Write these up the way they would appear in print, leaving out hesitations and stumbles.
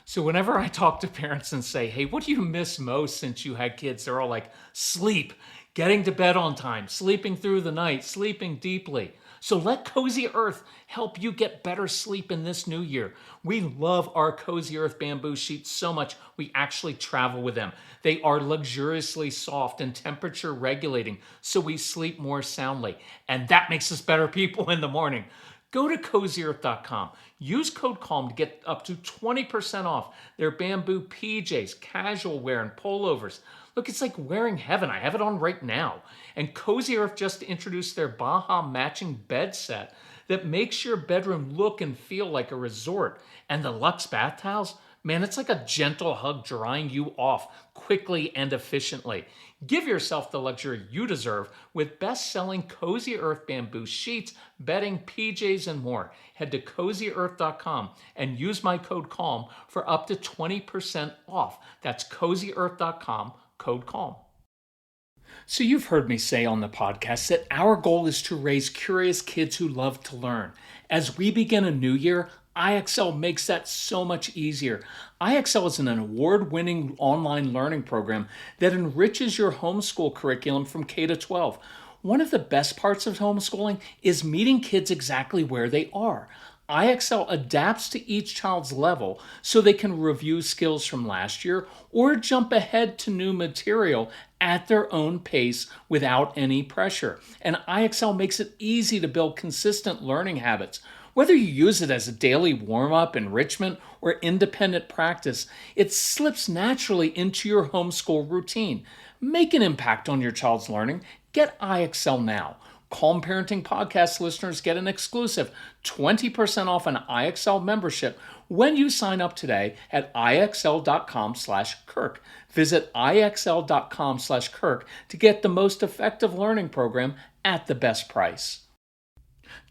So whenever I talk to parents and say, hey, what do you miss most since you had kids? They're all like, sleep, getting to bed on time, sleeping through the night, sleeping deeply. So let Cozy Earth help you get better sleep in this new year. We love our Cozy Earth bamboo sheets so much, we actually travel with them. They are luxuriously soft and temperature regulating, so we sleep more soundly. And that makes us better people in the morning. Go to CozyEarth.com. Use code CALM to get up to 20% off their bamboo PJs, casual wear, and pullovers. Look, it's like wearing heaven. I have it on right now. And Cozy Earth just introduced their Baja matching bed set that makes your bedroom look and feel like a resort. And the Luxe bath towels, man, it's like a gentle hug drying you off quickly and efficiently. Give yourself the luxury you deserve with best-selling Cozy Earth bamboo sheets, bedding, PJs, and more. Head to CozyEarth.com and use my code CALM for up to 20% off. That's CozyEarth.com, code CALM. So you've heard me say on the podcast that our goal is to raise curious kids who love to learn. As we begin a new year, IXL makes that so much easier. IXL is an award-winning online learning program that enriches your homeschool curriculum from K to 12. One of the best parts of homeschooling is meeting kids exactly where they are. IXL adapts to each child's level so they can review skills from last year or jump ahead to new material at their own pace without any pressure. And IXL makes it easy to build consistent learning habits. Whether you use it as a daily warm-up, enrichment, or independent practice, it slips naturally into your homeschool routine. Make an impact on your child's learning. Get IXL now. Calm Parenting Podcast listeners get an exclusive 20% off an IXL membership when you sign up today at IXL.com/Kirk. Visit IXL.com/Kirk to get the most effective learning program at the best price.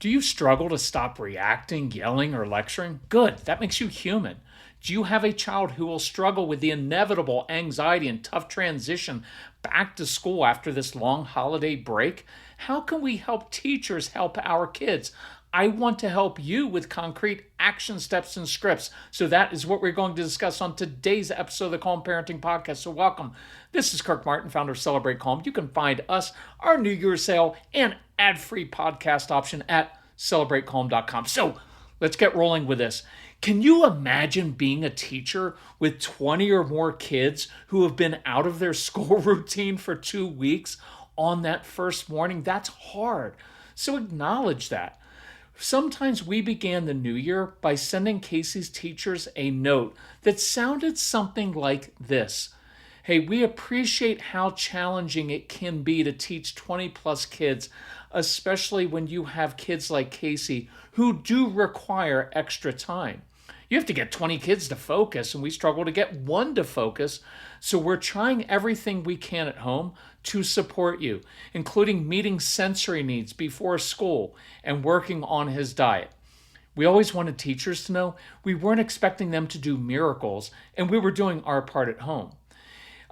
Do you struggle to stop reacting, yelling, or lecturing? Good, that makes you human. Do you have a child who will struggle with the inevitable anxiety and tough transition back to school after this long holiday break? How can we help teachers help our kids? I want to help you with concrete action steps and scripts. So that is what we're going to discuss on today's episode of the Calm Parenting Podcast. So welcome. This is Kirk Martin, founder of Celebrate Calm. You can find us, our New Year's sale, and ad-free podcast option at celebratecalm.com. So let's get rolling with this. Can you imagine being a teacher with 20 or more kids who have been out of their school routine for 2 weeks on that first morning? That's hard. So acknowledge that. Sometimes we began the new year by sending Casey's teachers a note that sounded something like this. Hey, we appreciate how challenging it can be to teach 20 plus kids, especially when you have kids like Casey who do require extra time. You have to get 20 kids to focus, and we struggle to get one to focus. So we're trying everything we can at home to support you, including meeting sensory needs before school and working on his diet. We always wanted teachers to know we weren't expecting them to do miracles, and we were doing our part at home.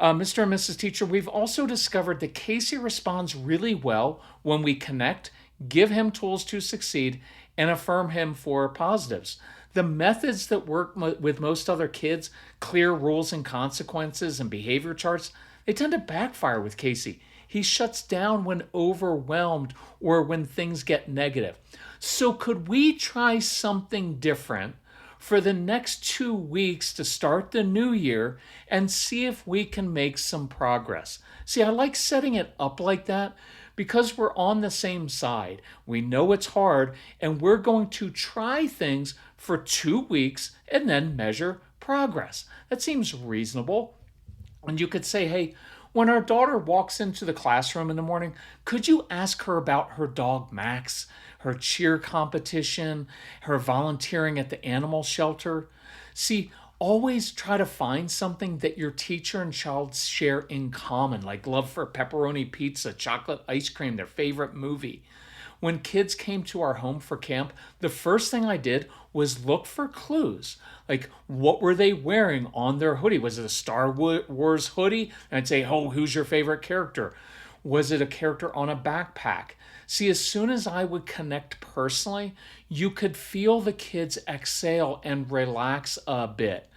Mr. and Mrs. Teacher, we've also discovered that Casey responds really well when we connect, give him tools to succeed, and affirm him for positives. The methods that work with most other kids, clear rules and consequences and behavior charts, they tend to backfire with Casey. He shuts down when overwhelmed or when things get negative. So could we try something different for the next 2 weeks to start the new year and see if we can make some progress? See, I like setting it up like that because we're on the same side. We know it's hard, and we're going to try things for 2 weeks and then measure progress. That seems reasonable. And you could say, hey, when our daughter walks into the classroom in the morning, could you ask her about her dog Max, her cheer competition, her volunteering at the animal shelter? See, always try to find something that your teacher and child share in common, like love for pepperoni pizza, chocolate ice cream, their favorite movie. When kids came to our home for camp, the first thing I did was look for clues. Like, what were they wearing on their hoodie? Was it a Star Wars hoodie? And I'd say, oh, who's your favorite character? Was it a character on a backpack? See, as soon as I would connect personally, you could feel the kids exhale and relax a bit.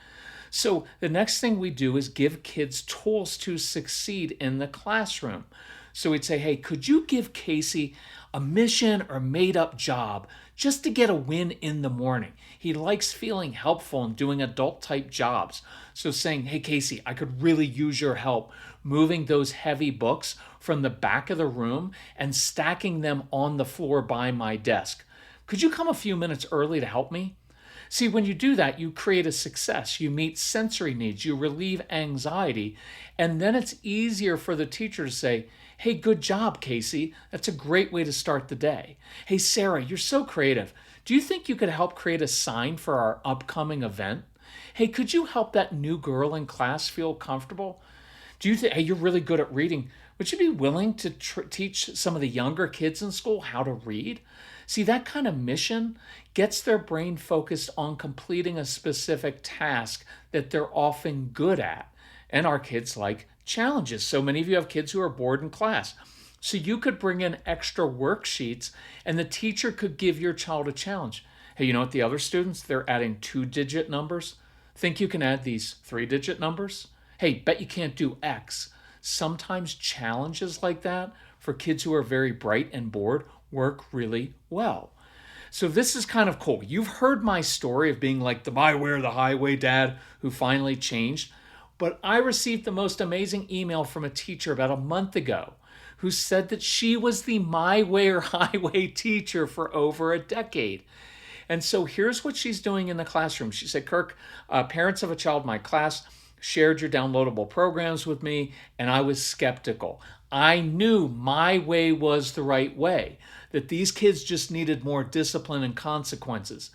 So the next thing we do is give kids tools to succeed in the classroom. So we'd say, hey, could you give Casey a mission or made up job just to get a win in the morning? He likes feeling helpful and doing adult type jobs. So saying, hey, Casey, I could really use your help moving those heavy books from the back of the room and stacking them on the floor by my desk. Could you come a few minutes early to help me? See, when you do that, you create a success. You meet sensory needs, you relieve anxiety, and then it's easier for the teacher to say, hey, good job, Casey. That's a great way to start the day. Hey, Sarah, you're so creative. Do you think you could help create a sign for our upcoming event? Hey, could you help that new girl in class feel comfortable? Do you think, hey, you're really good at reading. Would you be willing to teach some of the younger kids in school how to read? See, that kind of mission gets their brain focused on completing a specific task that they're often good at. And our kids like challenges. So many of you have kids who are bored in class. So you could bring in extra worksheets and the teacher could give your child a challenge. Hey, you know what? The other students, they're adding 2-digit numbers. Think you can add these 3-digit numbers? Hey, bet you can't do X. Sometimes challenges like that for kids who are very bright and bored work really well. So this is kind of cool. You've heard my story of being like the my way or the highway dad who finally changed. But I received the most amazing email from a teacher about a month ago who said that she was the my way or highway teacher for over a decade. And so here's what she's doing in the classroom. She said, Kirk, parents of a child in my class shared your downloadable programs with me, and I was skeptical. I knew my way was the right way, that these kids just needed more discipline and consequences.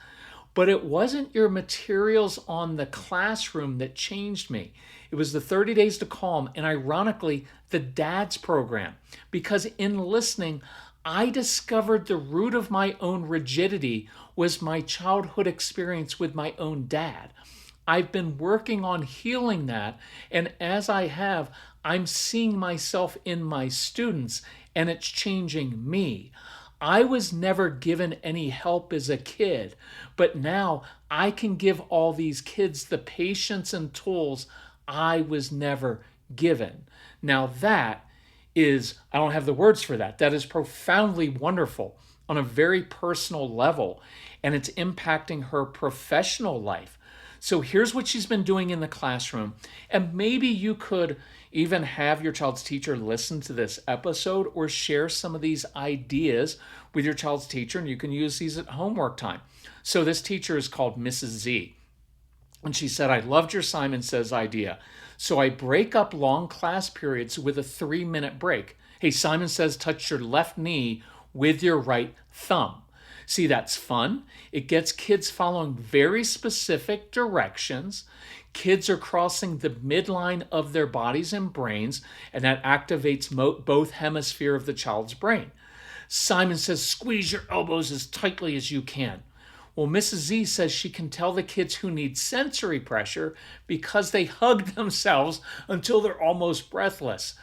But it wasn't your materials on the classroom that changed me. It was the 30 Days to Calm, and ironically, the DADS program. Because in listening, I discovered the root of my own rigidity was my childhood experience with my own dad. I've been working on healing that, and as I have, I'm seeing myself in my students, and it's changing me. I was never given any help as a kid, but now I can give all these kids the patience and tools I was never given. Now that is, I don't have the words for that. That is profoundly wonderful on a very personal level, and it's impacting her professional life. So here's what she's been doing in the classroom. And maybe you could even have your child's teacher listen to this episode or share some of these ideas with your child's teacher, and you can use these at homework time. So this teacher is called Mrs. Z. And she said, I loved your Simon Says idea. So I break up long class periods with a 3-minute break. Hey, Simon Says, touch your left knee with your right thumb. See, that's fun. It gets kids following very specific directions. Kids are crossing the midline of their bodies and brains, and that activates both hemispheres of the child's brain. Simon Says, squeeze your elbows as tightly as you can. Well, Mrs. Z says she can tell the kids who need sensory pressure because they hug themselves until they're almost breathless.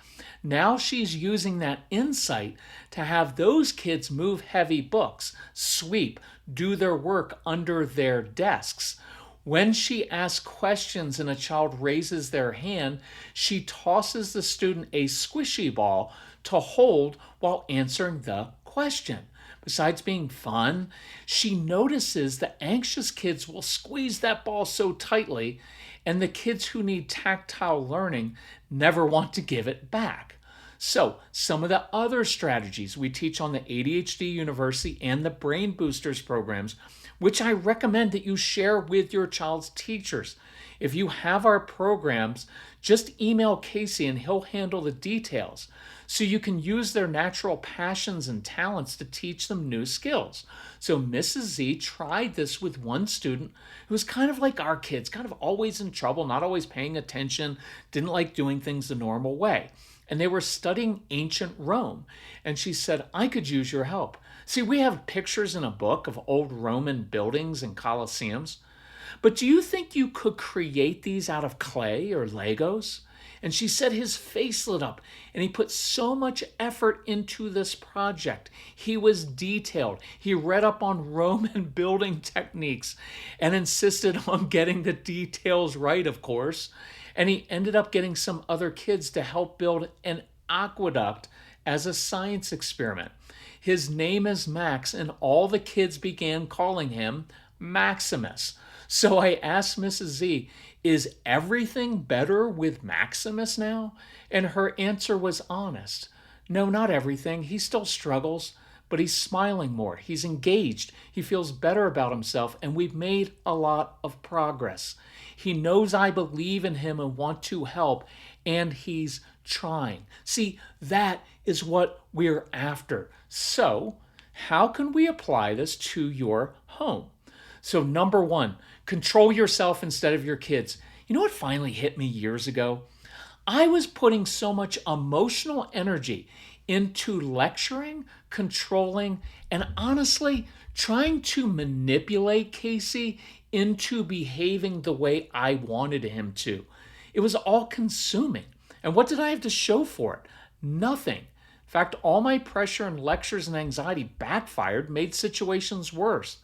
Now she's using that insight to have those kids move heavy books, sweep, do their work under their desks. When she asks questions and a child raises their hand, she tosses the student a squishy ball to hold while answering the question. Besides being fun, she notices the anxious kids will squeeze that ball so tightly, and the kids who need tactile learning never want to give it back. So, some of the other strategies we teach on the ADHD University and the Brain Boosters programs, which I recommend that you share with your child's teachers. If you have our programs, just email Casey and he'll handle the details. So you can use their natural passions and talents to teach them new skills. So Mrs. Z tried this with one student who was kind of like our kids, kind of always in trouble, not always paying attention, didn't like doing things the normal way. And they were studying ancient Rome. And she said, I could use your help. See, we have pictures in a book of old Roman buildings and Colosseums. But do you think you could create these out of clay or Legos? And she said his face lit up and he put so much effort into this project. He was detailed. He read up on Roman building techniques and insisted on getting the details right, of course. And he ended up getting some other kids to help build an aqueduct as a science experiment. His name is Max, and all the kids began calling him Maximus. So I asked Mrs. Z, is everything better with Maximus now? And her answer was honest. No, not everything. He still struggles, but he's smiling more. He's engaged. He feels better about himself, and we've made a lot of progress. He knows I believe in him and want to help, and he's trying. See, that is what we're after. So, how can we apply this to your home? So, number one, control yourself instead of your kids. You know what finally hit me years ago? I was putting so much emotional energy into lecturing, controlling, and honestly, trying to manipulate Casey into behaving the way I wanted him to. It was all consuming. And what did I have to show for it? Nothing. In fact, all my pressure and lectures and anxiety backfired, made situations worse.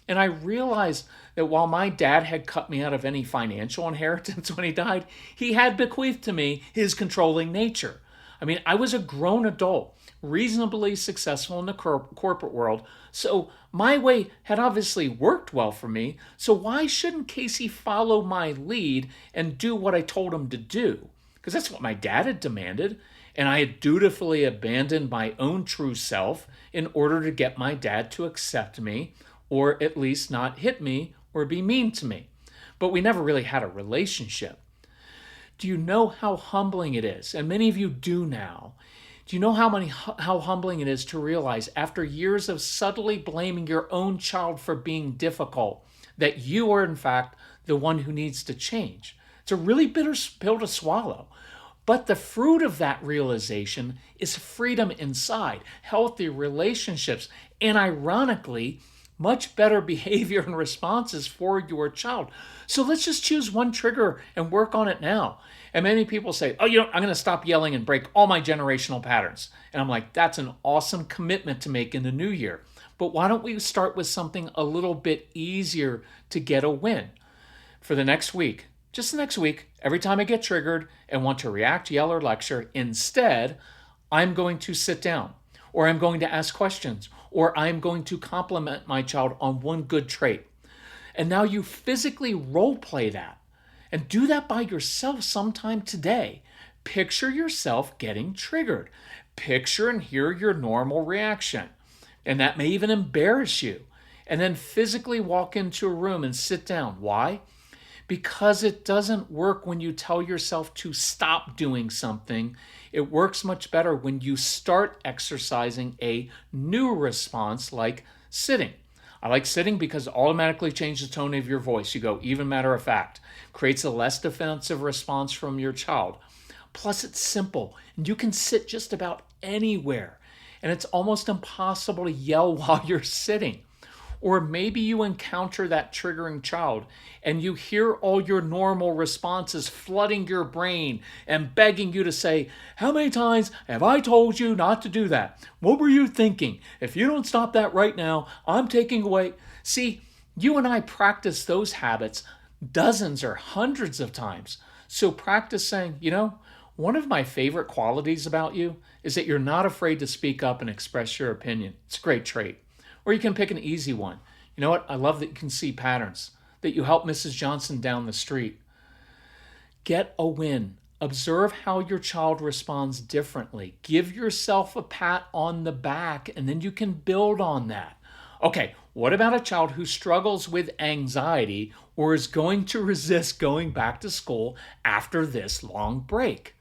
And I realized that while my dad had cut me out of any financial inheritance when he died, he had bequeathed to me his controlling nature. I mean, I was a grown adult, reasonably successful in the corporate world, so my way had obviously worked well for me, so why shouldn't Casey follow my lead and do what I told him to do? Because that's what my dad had demanded, and I had dutifully abandoned my own true self in order to get my dad to accept me, or at least not hit me or be mean to me. But we never really had a relationship. Do you know how humbling it is? And many of you do now. Do you know how humbling it is to realize after years of subtly blaming your own child for being difficult, that you are in fact the one who needs to change? It's a really bitter pill to swallow. But the fruit of that realization is freedom inside, healthy relationships, and ironically, much better behavior and responses for your child. So let's just choose one trigger and work on it now. And many people say, oh, I'm going to stop yelling and break all my generational patterns. And I'm like, that's an awesome commitment to make in the new year. But why don't we start with something a little bit easier to get a win? For the next week, just the next week, every time I get triggered and want to react, yell, or lecture, instead, I'm going to sit down, or I'm going to ask questions, or I'm going to compliment my child on one good trait. And now you physically role play that. And do that by yourself sometime today. Picture yourself getting triggered. Picture and hear your normal reaction. And that may even embarrass you. And then physically walk into a room and sit down. Why? Because it doesn't work when you tell yourself to stop doing something. It works much better when you start exercising a new response like sitting. I like sitting because it automatically changes the tone of your voice. You go, even matter of fact, creates a less defensive response from your child. Plus, it's simple, and you can sit just about anywhere. And it's almost impossible to yell while you're sitting. Or maybe you encounter that triggering child and you hear all your normal responses flooding your brain and begging you to say, how many times have I told you not to do that? What were you thinking? If you don't stop that right now, I'm taking away. See, you and I practice those habits dozens or hundreds of times. So practice saying, one of my favorite qualities about you is that you're not afraid to speak up and express your opinion. It's a great trait. Or you can pick an easy one. You know what? I love that you can see patterns, that you help Mrs. Johnson down the street. Get a win. Observe how your child responds differently. Give yourself a pat on the back, and then you can build on that. Okay, what about a child who struggles with anxiety or is going to resist going back to school after this long break?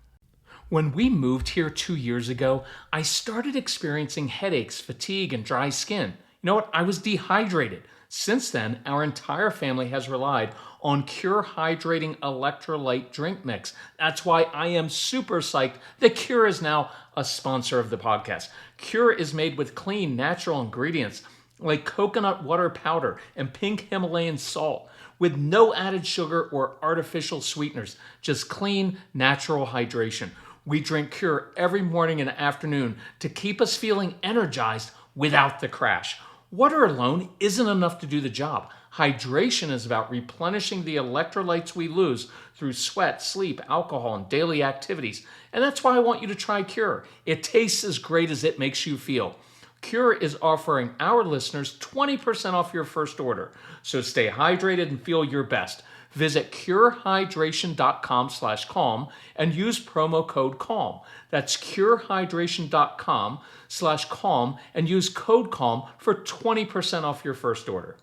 When we moved here 2 years ago, I started experiencing headaches, fatigue, and dry skin. You know what? I was dehydrated. Since then, our entire family has relied on Cure Hydrating Electrolyte Drink Mix. That's why I am super psyched that Cure is now a sponsor of the podcast. Cure is made with clean, natural ingredients like coconut water powder and pink Himalayan salt, with no added sugar or artificial sweeteners, just clean, natural hydration. We drink Cure every morning and afternoon to keep us feeling energized without the crash. Water alone isn't enough to do the job. Hydration is about replenishing the electrolytes we lose through sweat, sleep, alcohol, and daily activities. And that's why I want you to try Cure. It tastes as great as it makes you feel. Cure is offering our listeners 20% off your first order. So stay hydrated and feel your best. Visit curehydration.com/calm and use promo code CALM. That's curehydration.com/calm and use code CALM for 20% off your first order.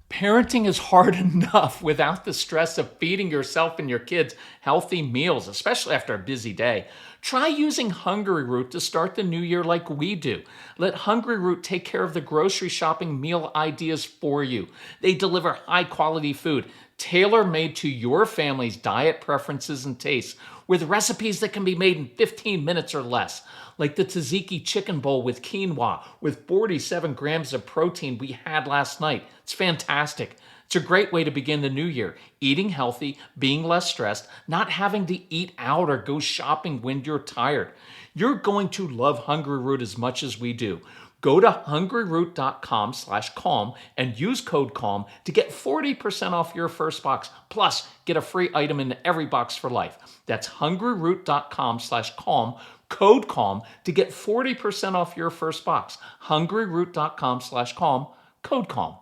Parenting is hard enough without the stress of feeding yourself and your kids healthy meals, especially after a busy day. Try using HUNGRYROOT to start the new year like we do. Let HUNGRYROOT take care of the grocery shopping meal ideas for you. They deliver high-quality food, tailor-made to your family's diet preferences and tastes, with recipes that can be made in 15 minutes or less, like the tzatziki chicken bowl with quinoa with 47 grams of protein we had last night. It's fantastic. It's a great way to begin the new year, eating healthy, being less stressed, not having to eat out or go shopping when you're tired. You're going to love HUNGRYROOT as much as we do. Go to HUNGRYROOT.com/calm and use code CALM to get 40% off your first box. Plus, get a free item in every box for life. That's HUNGRYROOT.com/calm, code CALM to get 40% off your first box. HUNGRYROOT.com/calm, code CALM.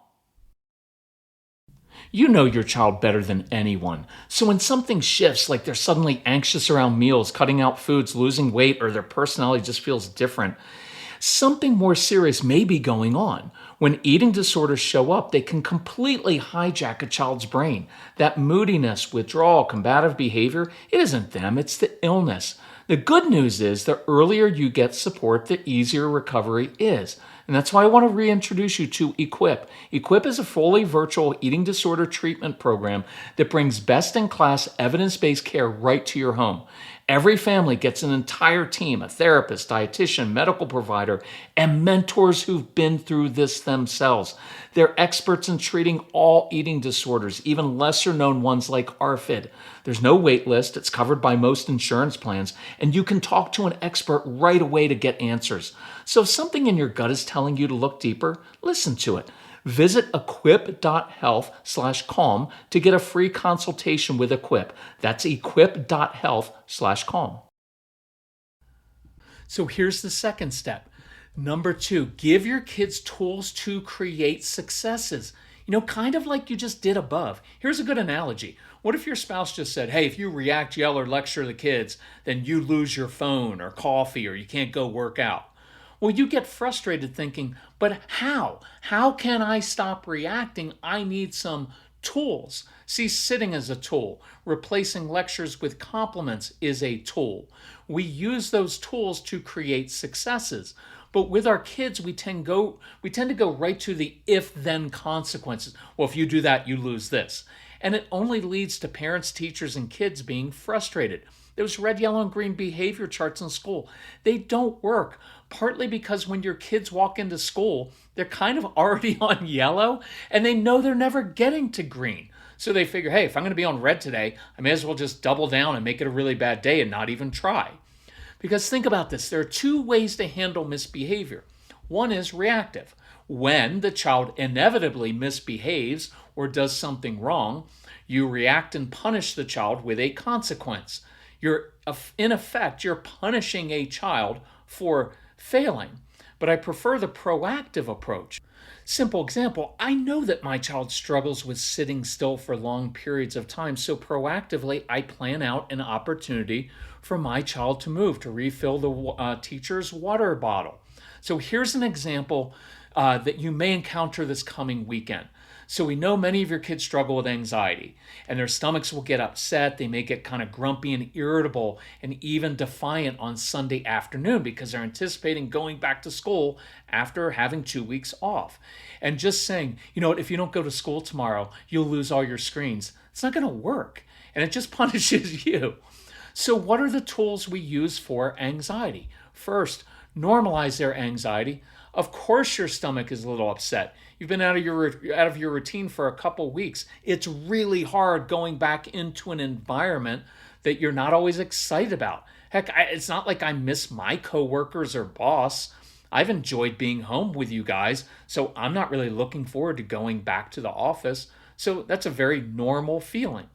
You know your child better than anyone. So when something shifts, like they're suddenly anxious around meals, cutting out foods, losing weight, or their personality just feels different, something more serious may be going on. When eating disorders show up, they can completely hijack a child's brain. That moodiness, withdrawal, combative behavior, it isn't them, it's the illness. The good news is the earlier you get support, the easier recovery is. And that's why I want to reintroduce you to EQUIP. EQUIP is a fully virtual eating disorder treatment program that brings best-in-class evidence-based care right to your home. Every family gets an entire team, a therapist, dietitian, medical provider, and mentors who've been through this themselves. They're experts in treating all eating disorders, even lesser-known ones like ARFID. There's no wait list, it's covered by most insurance plans, and you can talk to an expert right away to get answers. So if something in your gut is telling you to look deeper, listen to it. Visit EQUIP.HEALTH/calm to get a free consultation with EQUIP. That's EQUIP.HEALTH/calm. So here's the second step. Number 2, give your kids tools to create successes. Kind of like you just did above. Here's a good analogy. What if your spouse just said, hey, if you react, yell, or lecture the kids, then you lose your phone or coffee or you can't go work out? Well, you get frustrated thinking, but how? How can I stop reacting? I need some tools. See, sitting is a tool. Replacing lectures with compliments is a tool. We use those tools to create successes. But with our kids, we tend to go right to the if-then consequences. Well, if you do that, you lose this. And it only leads to parents, teachers, and kids being frustrated. Those red, yellow, and green behavior charts in school, they don't work. Partly because when your kids walk into school, they're kind of already on yellow, and they know they're never getting to green. So they figure, hey, if I'm going to be on red today, I may as well just double down and make it a really bad day and not even try. Because think about this, there are 2 ways to handle misbehavior. One is reactive. When the child inevitably misbehaves or does something wrong, you react and punish the child with a consequence. In effect, you're punishing a child for failing. But I prefer the proactive approach. Simple example, I know that my child struggles with sitting still for long periods of time, so proactively I plan out an opportunity for my child to move, to refill the teacher's water bottle. So here's an example that you may encounter this coming weekend. So we know many of your kids struggle with anxiety, and their stomachs will get upset. They may get kind of grumpy and irritable and even defiant on Sunday afternoon because they're anticipating going back to school after having 2 weeks off. And just saying, if you don't go to school tomorrow, you'll lose all your screens. It's not going to work, and it just punishes you. So what are the tools we use for anxiety? First, normalize their anxiety. Of course your stomach is a little upset. You've been out of your routine for a couple weeks. It's really hard going back into an environment that you're not always excited about. Heck, it's not like I miss my coworkers or boss. I've enjoyed being home with you guys, so I'm not really looking forward to going back to the office. So that's a very normal feeling.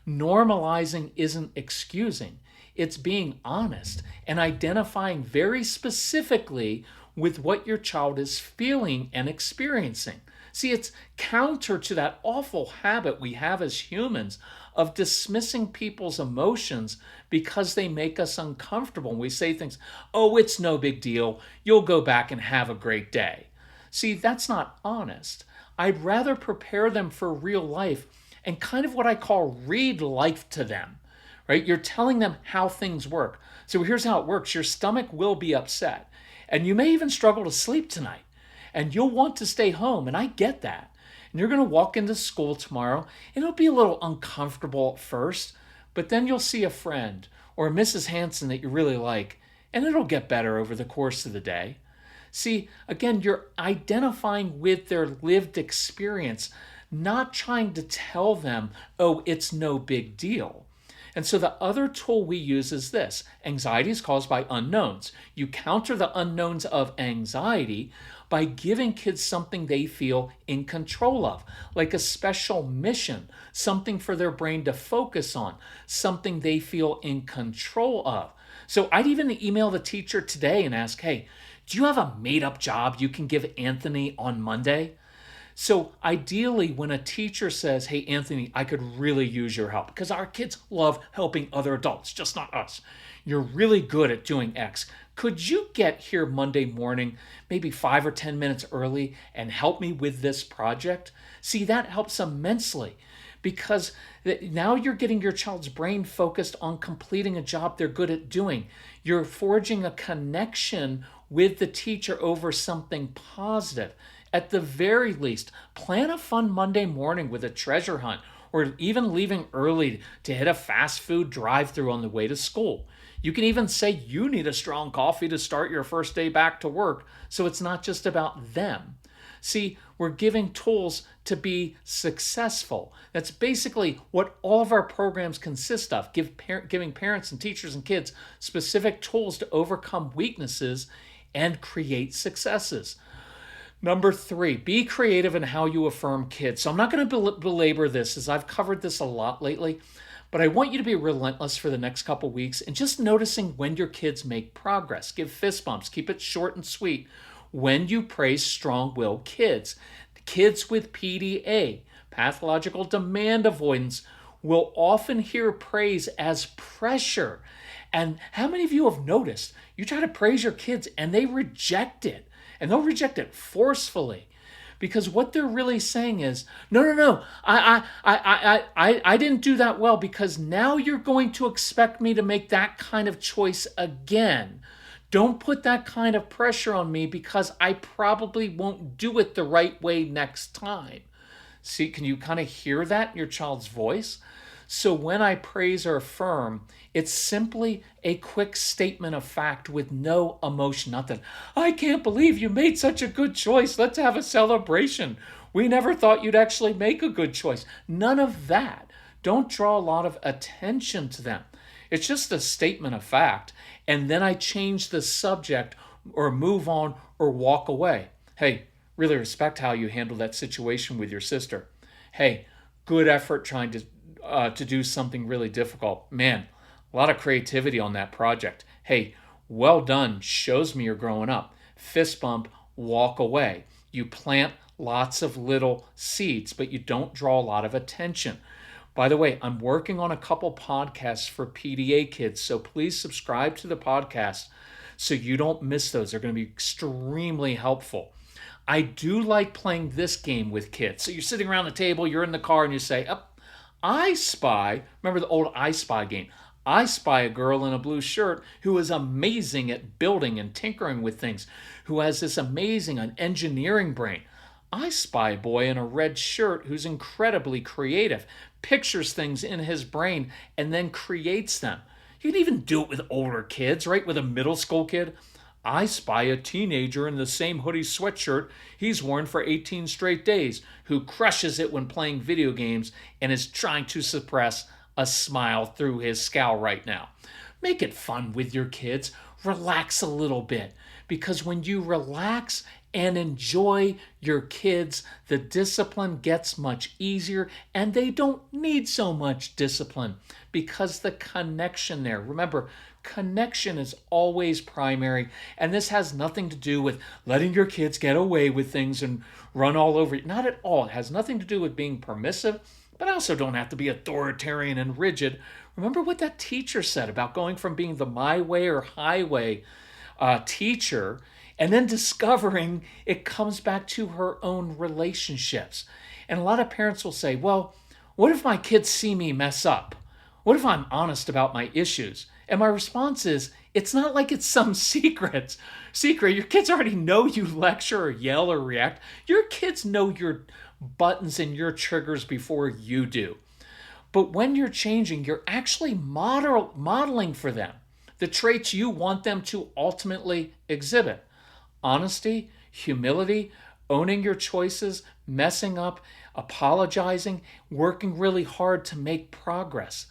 Normalizing isn't excusing, it's being honest and identifying very specifically with what your child is feeling and experiencing. See, it's counter to that awful habit we have as humans of dismissing people's emotions because they make us uncomfortable. And we say things, oh, it's no big deal. You'll go back and have a great day. See, that's not honest. I'd rather prepare them for real life and kind of what I call read life to them, right? You're telling them how things work. So here's how it works. Your stomach will be upset, and you may even struggle to sleep tonight, and you'll want to stay home, and I get that. And you're going to walk into school tomorrow, and it'll be a little uncomfortable at first, but then you'll see a friend or Mrs. Hanson that you really like, and it'll get better over the course of the day. See, again, you're identifying with their lived experience, not trying to tell them, oh, it's no big deal. And so the other tool we use is this. Anxiety is caused by unknowns. You counter the unknowns of anxiety by giving kids something they feel in control of, like a special mission, something for their brain to focus on, something they feel in control of. So I'd even email the teacher today and ask, hey, do you have a made-up job you can give Anthony on Monday? So ideally, when a teacher says, hey, Anthony, I could really use your help, because our kids love helping other adults, just not us. You're really good at doing X. Could you get here Monday morning, maybe 5 or 10 minutes early, and help me with this project? See, that helps immensely, because now you're getting your child's brain focused on completing a job they're good at doing. You're forging a connection with the teacher over something positive. At the very least, plan a fun Monday morning with a treasure hunt, or even leaving early to hit a fast food drive-thru on the way to school. You can even say you need a strong coffee to start your first day back to work, so it's not just about them. See, we're giving tools to be successful. That's basically what all of our programs consist of, giving parents and teachers and kids specific tools to overcome weaknesses and create successes. Number 3, be creative in how you affirm kids. So I'm not going to belabor this, as I've covered this a lot lately, but I want you to be relentless for the next couple weeks and just noticing when your kids make progress. Give fist bumps, keep it short and sweet. When you praise strong-willed kids, kids with PDA, pathological demand avoidance, will often hear praise as pressure. And how many of you have noticed you try to praise your kids and they reject it? And they'll reject it forcefully, because what they're really saying is, no, I didn't do that well, because now you're going to expect me to make that kind of choice again. Don't put that kind of pressure on me, because I probably won't do it the right way next time. See, can you kind of hear that in your child's voice? So when I praise or affirm, it's simply a quick statement of fact with no emotion, nothing. I can't believe you made such a good choice. Let's have a celebration. We never thought you'd actually make a good choice. None of that. Don't draw a lot of attention to them. It's just a statement of fact. And then I change the subject or move on or walk away. Hey, really respect how you handled that situation with your sister. Hey, good effort trying to do something really difficult. Man, a lot of creativity on that project. Hey, well done. Shows me you're growing up. Fist bump, walk away. You plant lots of little seeds, but you don't draw a lot of attention. By the way, I'm working on a couple podcasts for PDA kids, so please subscribe to the podcast so you don't miss those. They're going to be extremely helpful. I do like playing this game with kids. So you're sitting around the table, you're in the car, and you say, I spy, remember the old I Spy game? I spy a girl in a blue shirt who is amazing at building and tinkering with things, who has this amazing engineering brain. I spy a boy in a red shirt who's incredibly creative, pictures things in his brain, and then creates them. You can even do it with older kids, right? With a middle school kid. I spy a teenager in the same hoodie sweatshirt he's worn for 18 straight days, who crushes it when playing video games and is trying to suppress a smile through his scowl right now. Make it fun with your kids. Relax a little bit, because when you relax and enjoy your kids, the discipline gets much easier and they don't need so much discipline because the connection there. Remember, connection is always primary, and this has nothing to do with letting your kids get away with things and run all over you. Not at all. It has nothing to do with being permissive, but I also don't have to be authoritarian and rigid. Remember what that teacher said about going from being the my way or highway teacher and then discovering it comes back to her own relationships. And a lot of parents will say, well, what if my kids see me mess up? What if I'm honest about my issues? And my response is, it's not like it's some secret. Your kids already know you lecture or yell or react. Your kids know your buttons and your triggers before you do. But when you're changing, you're actually modeling for them the traits you want them to ultimately exhibit. Honesty, humility, owning your choices, messing up, apologizing, working really hard to make progress.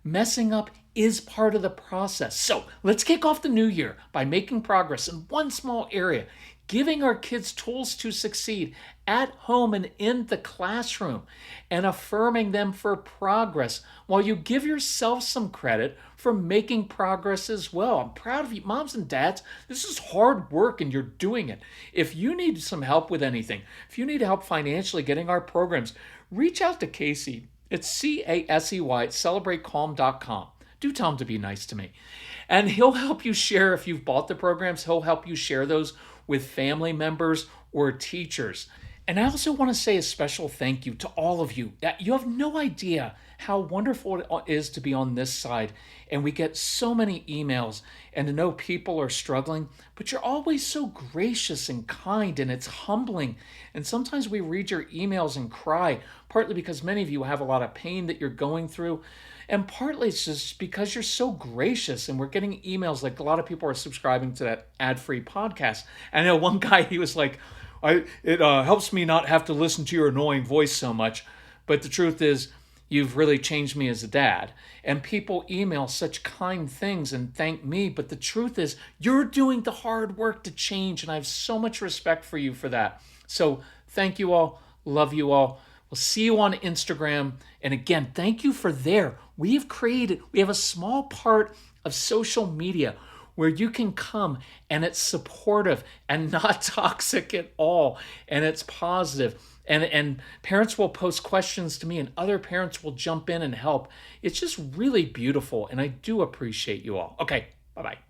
Messing up is part of the process. So let's kick off the new year by making progress in one small area, giving our kids tools to succeed at home and in the classroom, and affirming them for progress while you give yourself some credit for making progress as well. I'm proud of you, moms and dads. This is hard work and you're doing it. If you need some help with anything, if you need help financially getting our programs, reach out to Casey. It's Casey at celebratecalm.com. Do tell him to be nice to me. And he'll help you share, if you've bought the programs, he'll help you share those with family members or teachers. And I also want to say a special thank you to all of you. You have no idea how wonderful it is to be on this side. And we get so many emails and to know people are struggling, but you're always so gracious and kind, and it's humbling. And sometimes we read your emails and cry, partly because many of you have a lot of pain that you're going through. And partly it's just because you're so gracious, and we're getting emails, like a lot of people are subscribing to that ad-free podcast. I know one guy, he was like, it helps me not have to listen to your annoying voice so much. But the truth is, you've really changed me as a dad. And people email such kind things and thank me. But the truth is, you're doing the hard work to change. And I have so much respect for you for that. So thank you all. Love you all. We'll see you on Instagram. And again, thank you for there. We have a small part of social media where you can come and it's supportive and not toxic at all. And it's positive. And parents will post questions to me and other parents will jump in and help. It's just really beautiful. And I do appreciate you all. Okay, bye-bye.